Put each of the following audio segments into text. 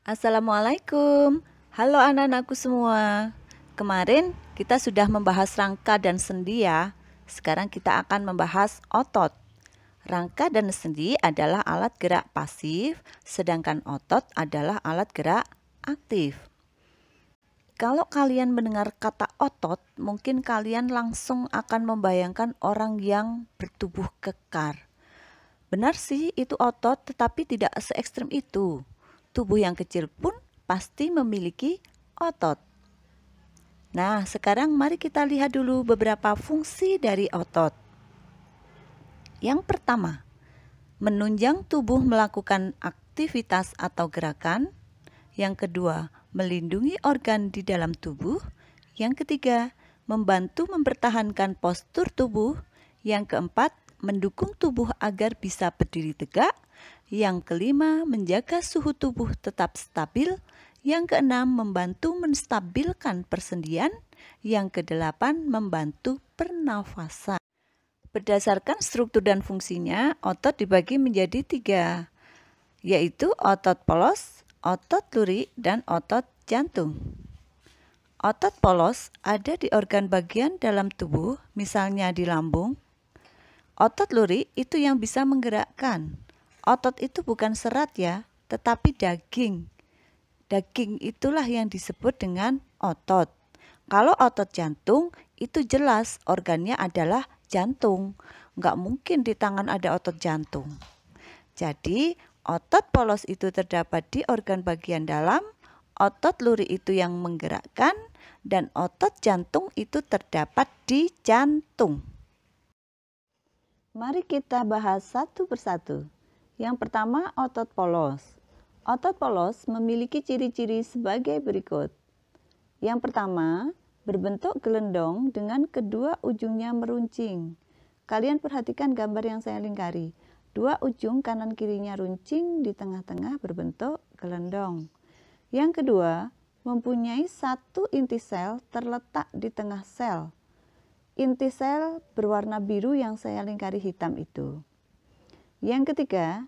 Assalamualaikum. Halo anak-anakku semua. Kemarin kita sudah membahas rangka dan sendi ya. Sekarang kita akan membahas otot. Rangka dan sendi adalah alat gerak pasif, sedangkan otot adalah alat gerak aktif. Kalau kalian mendengar kata otot, mungkin kalian langsung akan membayangkan orang yang bertubuh kekar. Benar sih, itu otot, tetapi tidak se ekstrem itu. Tubuh yang kecil pun pasti memiliki otot. Nah, sekarang mari kita lihat dulu beberapa fungsi dari otot. Yang pertama, menunjang tubuh melakukan aktivitas atau gerakan. Yang kedua, melindungi organ di dalam tubuh. Yang ketiga, membantu mempertahankan postur tubuh. Yang keempat, mendukung tubuh agar bisa berdiri tegak. Yang kelima, menjaga suhu tubuh tetap stabil. Yang keenam, membantu menstabilkan persendian. Yang kedelapan, membantu pernafasan. Berdasarkan struktur dan fungsinya, otot dibagi menjadi 3, yaitu otot polos, otot lurik, dan otot jantung. Otot polos ada di organ bagian dalam tubuh, misalnya di lambung. Otot lurik itu yang bisa menggerakkan. Otot itu bukan serat ya, tetapi daging. Daging itulah yang disebut dengan otot. Kalau otot jantung, itu jelas organnya adalah jantung. Nggak mungkin di tangan ada otot jantung. Jadi, otot polos itu terdapat di organ bagian dalam, otot lurik itu yang menggerakkan, dan otot jantung itu terdapat di jantung. Mari kita bahas satu persatu. Yang pertama, otot polos. Otot polos memiliki ciri-ciri sebagai berikut. Yang pertama, berbentuk gelendong dengan kedua ujungnya meruncing. Kalian perhatikan gambar yang saya lingkari. Dua ujung kanan kirinya runcing, di tengah-tengah berbentuk gelendong. Yang kedua, mempunyai satu inti sel terletak di tengah sel. Inti sel berwarna biru yang saya lingkari hitam itu. Yang ketiga,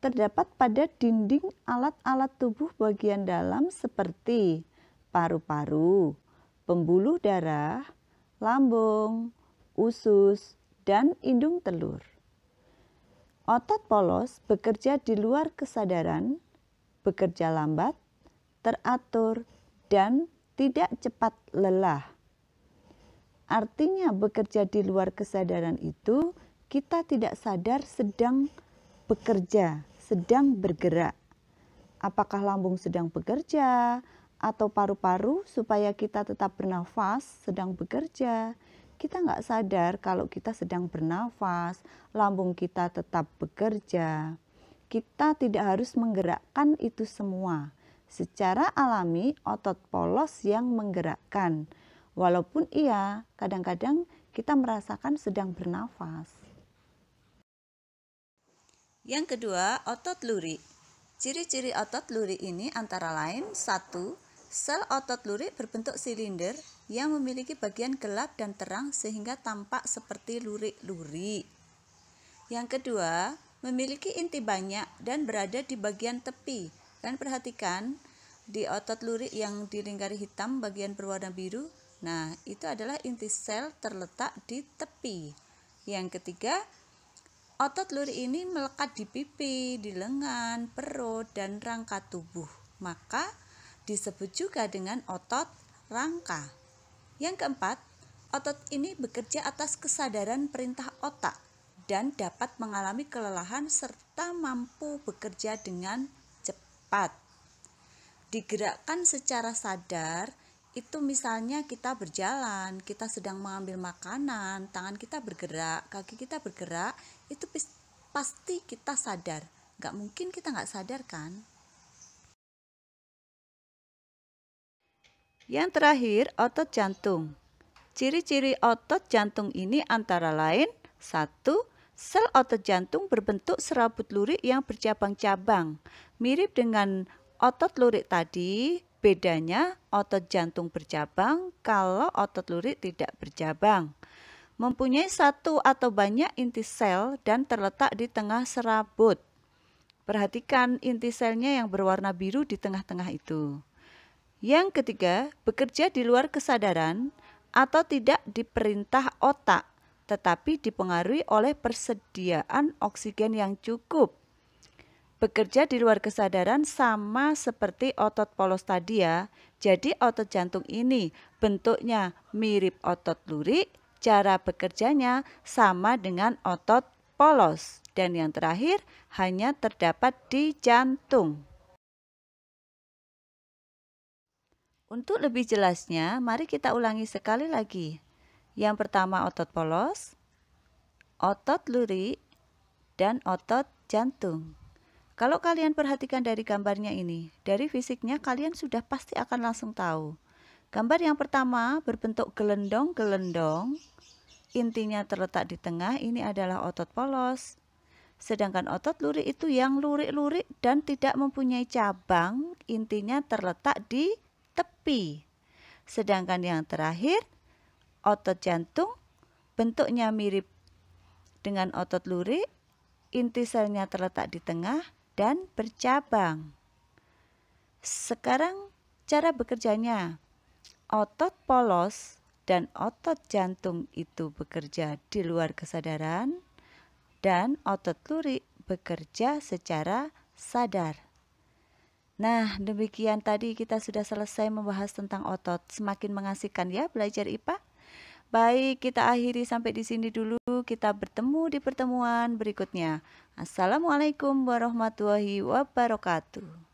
terdapat pada dinding alat-alat tubuh bagian dalam seperti paru-paru, pembuluh darah, lambung, usus, dan indung telur. Otot polos bekerja di luar kesadaran, bekerja lambat, teratur, dan tidak cepat lelah. Artinya bekerja di luar kesadaran itu kita tidak sadar sedang bekerja, sedang bergerak. Apakah lambung sedang bekerja atau paru-paru supaya kita tetap bernafas sedang bekerja. Kita nggak sadar kalau kita sedang bernafas, lambung kita tetap bekerja. Kita tidak harus menggerakkan itu semua. Secara alami otot polos yang menggerakkan. Walaupun iya, kadang-kadang kita merasakan sedang bernafas. Yang kedua, otot lurik. Ciri-ciri otot lurik ini antara lain: 1. Sel otot lurik berbentuk silinder yang memiliki bagian gelap dan terang sehingga tampak seperti lurik-lurik. Yang kedua, memiliki inti banyak dan berada di bagian tepi. Kalian perhatikan di otot lurik yang dilingkari hitam bagian berwarna biru. Nah, itu adalah inti sel terletak di tepi. Yang ketiga, otot lurik ini melekat di pipi, di lengan, perut, dan rangka tubuh. Maka disebut juga dengan otot rangka. Yang keempat, otot ini bekerja atas kesadaran perintah otak dan dapat mengalami kelelahan serta mampu bekerja dengan cepat. Digerakkan secara sadar, itu misalnya kita berjalan, kita sedang mengambil makanan, tangan kita bergerak, kaki kita bergerak, itu pasti kita sadar. Gak mungkin kita gak sadar kan? Yang terakhir, otot jantung. Ciri-ciri otot jantung ini antara lain: 1. Sel otot jantung berbentuk serabut lurik yang bercabang-cabang. Mirip dengan otot lurik tadi, bedanya otot jantung bercabang kalau otot lurik tidak bercabang. Mempunyai satu atau banyak inti sel dan terletak di tengah serabut. Perhatikan inti selnya yang berwarna biru di tengah-tengah itu. Yang ketiga, bekerja di luar kesadaran atau tidak diperintah otak, tetapi dipengaruhi oleh persediaan oksigen yang cukup. Bekerja di luar kesadaran sama seperti otot polos tadi ya. Jadi otot jantung ini bentuknya mirip otot lurik, cara bekerjanya sama dengan otot polos. Dan yang terakhir hanya terdapat di jantung. Untuk lebih jelasnya, mari kita ulangi sekali lagi. Yang pertama otot polos, otot lurik, dan otot jantung. Kalau kalian perhatikan dari gambarnya ini, dari fisiknya kalian sudah pasti akan langsung tahu. Gambar yang pertama berbentuk gelendong-gelendong, intinya terletak di tengah, ini adalah otot polos. Sedangkan otot lurik itu yang lurik-lurik dan tidak mempunyai cabang, intinya terletak di tepi. Sedangkan yang terakhir, otot jantung, bentuknya mirip dengan otot lurik, inti selnya terletak di tengah dan bercabang. Sekarang cara bekerjanya. Otot polos dan otot jantung itu bekerja di luar kesadaran dan otot lurik bekerja secara sadar. Nah, demikian tadi kita sudah selesai membahas tentang otot. Semakin mengasihkan ya belajar IPA. Baik, kita akhiri sampai di sini dulu. Kita bertemu di pertemuan berikutnya. Assalamualaikum warahmatullahi wabarakatuh.